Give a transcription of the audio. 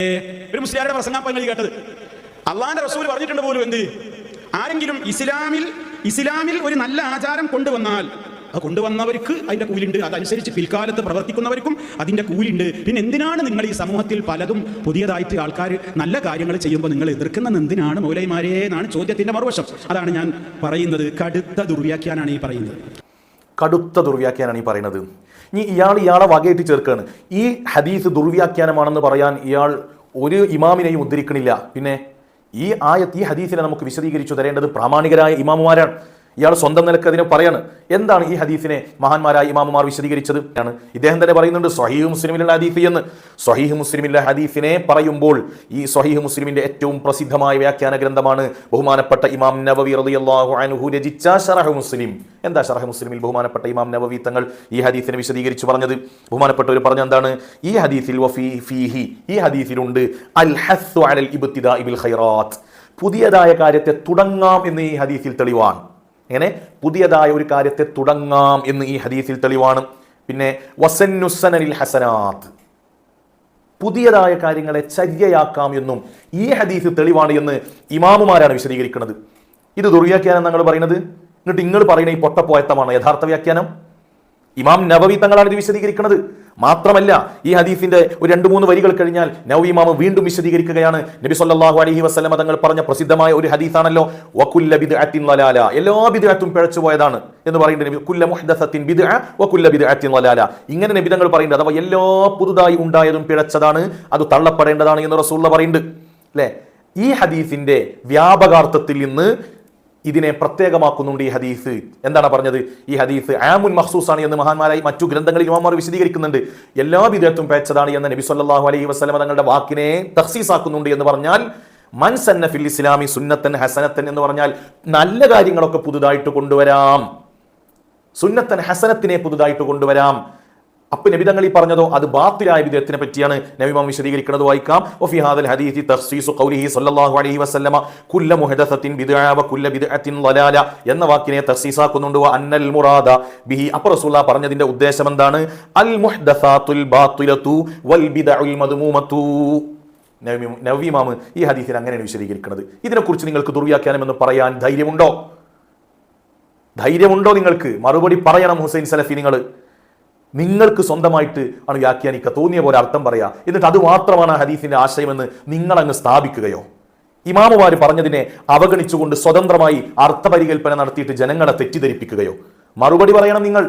ഒരു മുസ്ലിയാരുടെ പ്രസംഗാപ്പങ്ങൾ കേട്ടത്. അള്ളാന്റെ റസൂൽ പറഞ്ഞിട്ടുണ്ട് പോലും, എന്ത്, ആരെങ്കിലും ഇസ്ലാമിൽ ഒരു നല്ല ആചാരം കൊണ്ടുവന്നാൽ അത് കൊണ്ടുവന്നവർക്ക് അതിന്റെ കൂലിണ്ട്, അതനുസരിച്ച് പിൽക്കാലത്ത് പ്രവർത്തിക്കുന്നവർക്കും അതിന്റെ കൂലിണ്ട്. പിന്നെ എന്തിനാണ് നിങ്ങൾ ഈ സമൂഹത്തിൽ പലതും പുതിയതായിട്ട് ആൾക്കാർ നല്ല കാര്യങ്ങൾ ചെയ്യുമ്പോൾ നിങ്ങൾ എതിർക്കുന്നത് എന്തിനാണ് മൗലൈമാരേ എന്നാണ് ചോദ്യത്തിന്റെ മറുവശം. അതാണ് ഞാൻ പറയുന്നത്. കടുത്ത ദുർവ്യാഖ്യാനാണ് ഈ പറയുന്നത്. കടുത്ത ദുർവ്യാഖ്യാനാണ് ഈ പറയുന്നത്. ഇനി ഇയാളെ വകയിട്ട് ചേർക്കാണ്. ഈ ഹദീസ് ദുർവ്യാഖ്യാനമാണെന്ന് പറയാൻ ഇയാൾ ഒരു ഇമാമിനെയും ഉദ്ധരിക്കണില്ല. പിന്നെ ഈ ഹദീസിനെ നമുക്ക് വിശദീകരിച്ചു തരേണ്ടത് പ്രാമാണികരായ ഇമാമുമാരാണ്. ഇയാൾ സ്വന്തം നിലക്ക് അതിനെ പറയാണ്. എന്താണ് ഈ ഹദീസിനെ മഹാന്മാരായ ഇമാമുമാർ വിശദീകരിച്ചത്? ഇദ്ദേഹം തന്നെ പറയുന്നുണ്ട് സ്വഹീഹ് മുസ്ലിമിലുള്ള ഹദീസ് എന്ന്. സ്വഹീഹ് മുസ്ലിമിലെ ഹദീസിനെ പറയുമ്പോൾ ഈ സ്വഹീഹ് മുസ്ലിമിന്റെ ഏറ്റവും പ്രസിദ്ധമായ വ്യാഖ്യാന ഗ്രന്ഥമാണ് ബഹുമാനപ്പെട്ട ഇമാം നവവി റളിയല്ലാഹു അൻഹു രചിച്ച ശറഹ് മുസ്ലിം. എന്താ ശറഹ് മുസ്ലിമിൽ ബഹുമാനപ്പെട്ട ഇമാം നവവി തങ്ങൾ ഈ ഹദീസിനെ വിശദീകരിച്ച് പറഞ്ഞത്? ബഹുമാനപ്പെട്ടവർ പറഞ്ഞ എന്താണ്? ഈ ഹദീസിൽ ഈ ഹദീസിലുണ്ട് അൽ ഹസ്സു അലൽ ഇബ്തിദാഇ ബിൽ ഖൈറാത്ത്, പുതിയതായ കാര്യത്തെ തുടങ്ങാം എന്ന് ഈ ഹദീസിൽ തെളിവാണ്. എങ്ങനെ പുതിയതായ ഒരു കാര്യത്തെ തുടങ്ങാം എന്ന് ഈ ഹദീസിൽ തെളിവാണ്. പിന്നെ വസന്നുസ്സനലിൽ ഹസനാത്ത്, പുതിയതായ കാര്യങ്ങളെ ചര്യയാക്കാം എന്നും ഈ ഹദീസ് തെളിവാണ് എന്ന് ഇമാമുമാരാണ് വിശദീകരിക്കുന്നത്. ഇത് ദുർവ്യാഖ്യാനം ഞങ്ങൾ പറയുന്നത്. എന്നിട്ട് നിങ്ങൾ പറയുന്ന ഈ പൊട്ടപ്പോയത്തമാണ് യഥാർത്ഥ വ്യാഖ്യാനം. ഇമാം നവവി തങ്ങളാണ് ഇത് വിശദീകരിക്കുന്നത്. മാത്രമല്ല, ഈ ഹദീസിന്റെ ഒരു 2-3 വരികൾ കഴിഞ്ഞാൽ നവവി ഇമാം വീണ്ടും വിശദീകരിക്കുകയാണ്. നബി സല്ലല്ലാഹു അലൈഹി വസല്ലം തങ്ങൾ പറഞ്ഞ പ്രസിദ്ധമായ ഒരു ഹദീസാണല്ലോ, വകുല്ല ബിദ്അത്തിൻ ളലാല, എല്ലാ ബിദ്അത്തും പിഴച്ചു പോയതാണ് എന്ന് പറയുന്നുണ്ട്. നബി കുല്ല മുഹ്ദസത്തിൻ ബിദ്അ വകുല്ല ബിദ്അത്തിൻ ളലാല, ഇങ്ങനെ നബി തങ്ങൾ പറയുന്നുണ്ട്. അഥവാ എല്ലാ പുതുതായി ഉണ്ടായതും പിഴച്ചതാണ്, അത് തള്ളപ്പെടേണ്ടതാണ് എന്ന് റസൂലുള്ളാഹി പറയുന്നുണ്ട്. അല്ലേ? ഈ ഹദീസിന്റെ വ്യാപകാർത്ഥത്തിൽ നിന്ന് ഇതിനെ പ്രത്യേകമാക്കുന്നുണ്ട് ഈ ഹദീസ്. എന്താണ് പറഞ്ഞത്? ഈ ഹദീസ് ആമുൻ മഖ്സൂസാണ് എന്ന് മഹാന്മാരായി മറ്റു ഗ്രന്ഥങ്ങളിൽ ഇമാമുമാർ വിശദീകരിക്കുന്നുണ്ട്. എല്ലാ ബിദ്അത്തും പിഴച്ചതാണ് എന്ന നബി സല്ലല്ലാഹു അലൈഹി വസല്ലം തങ്ങളുടെ വാക്കിനെ തഖ്സീസാക്കുന്നുണ്ട് എന്ന് പറഞ്ഞാൽ മൻ സന്ന ഫിൽ ഇസ്ലാമി സുന്നത്തൻ ഹസനത്തൻ എന്ന് പറഞ്ഞാൽ നല്ല കാര്യങ്ങളൊക്കെ പുതുതായിട്ട് കൊണ്ടുവരാം, സുന്നത്തൻ ഹസനത്തിനെ പുതുതായിട്ട് കൊണ്ടുവരാം. അപ്പൊ നബി തങ്ങൾ ഈ പറഞ്ഞതോ അത് ബാത്തിലായ ബിദ്അത്തിനെ പറ്റിയാണ് നബി ഇമാം വിശദീകരിക്കുന്നത്. വായിക്കാം. വഫി ഹാദൽ ഹദീസി തഖ്സീസു ഖൗലിഹി സ്വല്ലല്ലാഹു അലൈഹി വസല്ലമ കുല്ല മുഹദസത്തിൻ ബിദ്അ വകുല്ല ബിദ്അത്തിൻ ളലാല എന്ന വാക്കിനെ തഖ്സീസാക്കുന്നുണ്ട്. വ അന്നൽ മുറാദ ബിഹി, അപ്പോൾ റസൂലുള്ളാഹി പറഞ്ഞതിന്റെ ഉദ്ദേശം എന്താണ്? അൽ മുഹ്ദസാത്തുൽ ബാത്തിലതു വൽ ബിദ്ഉൽ മദ്മൂമതു. നബി ഇമാം ഈ ഹദീസിനെ അങ്ങനെയാണ് വിശദീകരിക്കുന്നത്. ഇതിനെക്കുറിച്ച് നിങ്ങൾക്ക് ദുർവ്യാഖ്യാനം എന്ന് പറയാൻ ധൈര്യമുണ്ടോ? നിങ്ങൾക്ക് മറുപടി പറയണം. ഹുസൈൻ സലഫി, നിങ്ങൾക്ക് സ്വന്തമായിട്ട് ആണ് വ്യാഖ്യാനിക്കുക, തോന്നിയ പോലെ അർത്ഥം പറയാ, എന്നിട്ട് അത് മാത്രമാണ് ഹദീസിന്റെ ആശയമെന്ന് നിങ്ങൾ അങ്ങ് സ്ഥാപിക്കുകയോ? ഇമാമുമാർ പറഞ്ഞതിനെ അവഗണിച്ചുകൊണ്ട് സ്വതന്ത്രമായി അർത്ഥപരികൽപ്പന നടത്തിയിട്ട് ജനങ്ങളെ തെറ്റിദ്ധരിപ്പിക്കുകയോ? മറുപടി പറയണം നിങ്ങൾ.